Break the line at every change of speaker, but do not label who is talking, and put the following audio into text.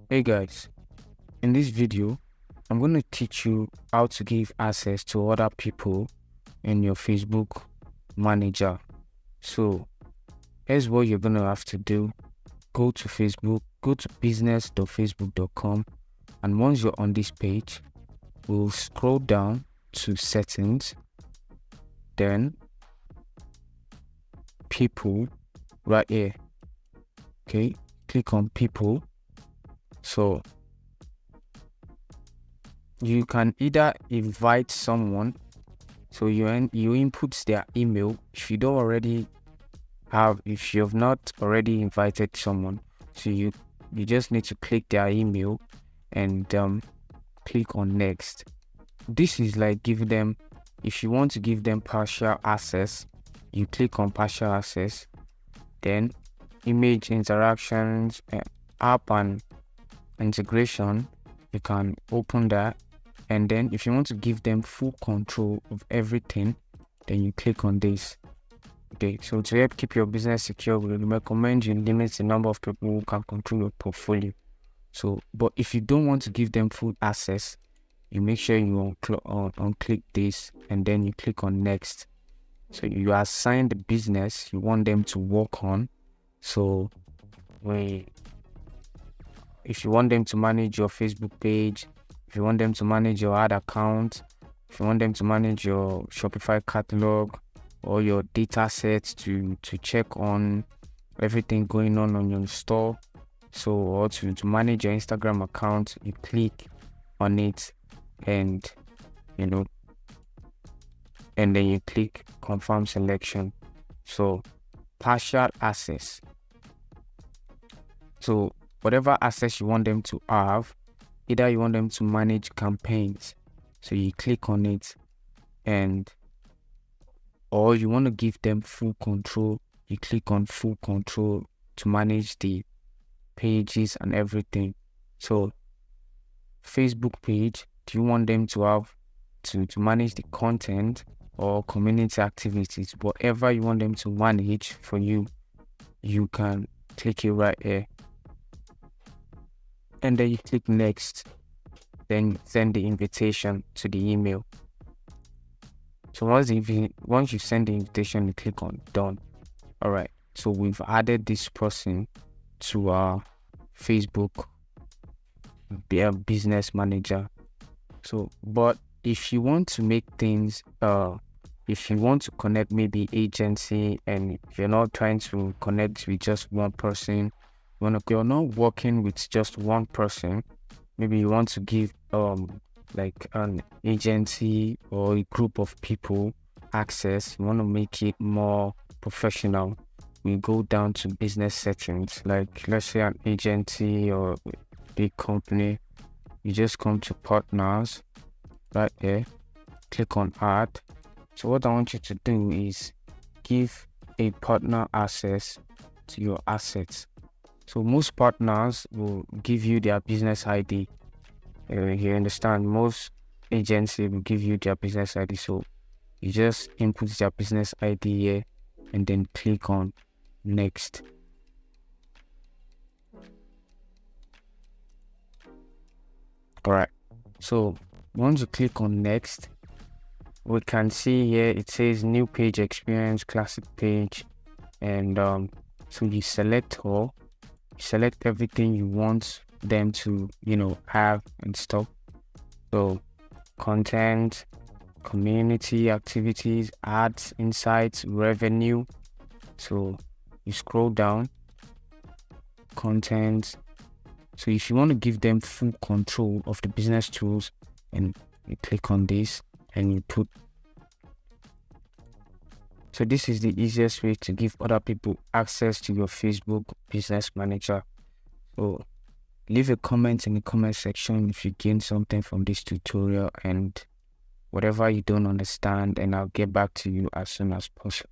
Hey guys, in this video, I'm going to teach you how to give access to other people in your Facebook manager. So here's what you're going to have to do. Go to Facebook, go to business.facebook.com, and once you're on this page, we'll scroll down to settings, then people right here. Okay, click on people. So you can either invite someone, so you input their email. If you have not already invited someone, so you just need to click their email and click on next. This is like giving them, if you want to give them partial access, you click on partial access, then image interactions, app and integration, you can open that. And then if you want to give them full control of everything, then you click on this. Okay, so to help keep your business secure, we recommend you limit the number of people who can control your portfolio. So, but if you don't want to give them full access, you make sure you unclick this and then you click on next. So you assign the business you want them to work on. So if you want them to manage your Facebook page, if you want them to manage your ad account, if you want them to manage your Shopify catalog or your data sets to check on everything going on your store, so or to manage your Instagram account, you click on it and and then you click confirm selection. So partial access. So whatever access you want them to have, either you want them to manage campaigns, so you click on it, or you want to give them full control, you click on full control to manage the pages and everything. So Facebook page, do you want them to have to manage the content or community activities? Whatever you want them to manage for you, you can click it right here. And then you click next, then send the invitation to the email. So once you send the invitation, you click on done. All right, so we've added this person to our Facebook business manager. So, but if you want to make things, if you want to connect maybe agency, and if you're not trying to connect with just one person, you're not working with just one person, maybe you want to give like an agency or a group of people access, you want to make it more professional, we go down to business settings. Like let's say an agency or a big company, you just come to partners right there, click on add. So what I want you to do is give a partner access to your assets. So most partners will give you their business ID. You understand? Most agency will give you their business ID. So you just input their business ID here and then click on next. All right. So once you click on next, we can see here it says new page experience, classic page, and so you select all. Select everything you want them to have and stuff. So content, community activities, ads, insights, revenue. So you scroll down, content. So if you want to give them full control of the business tools, and you click on this and you put. So this is the easiest way to give other people access to your Facebook business manager. So leave a comment in the comment section if you gain something from this tutorial and whatever you don't understand, and I'll get back to you as soon as possible.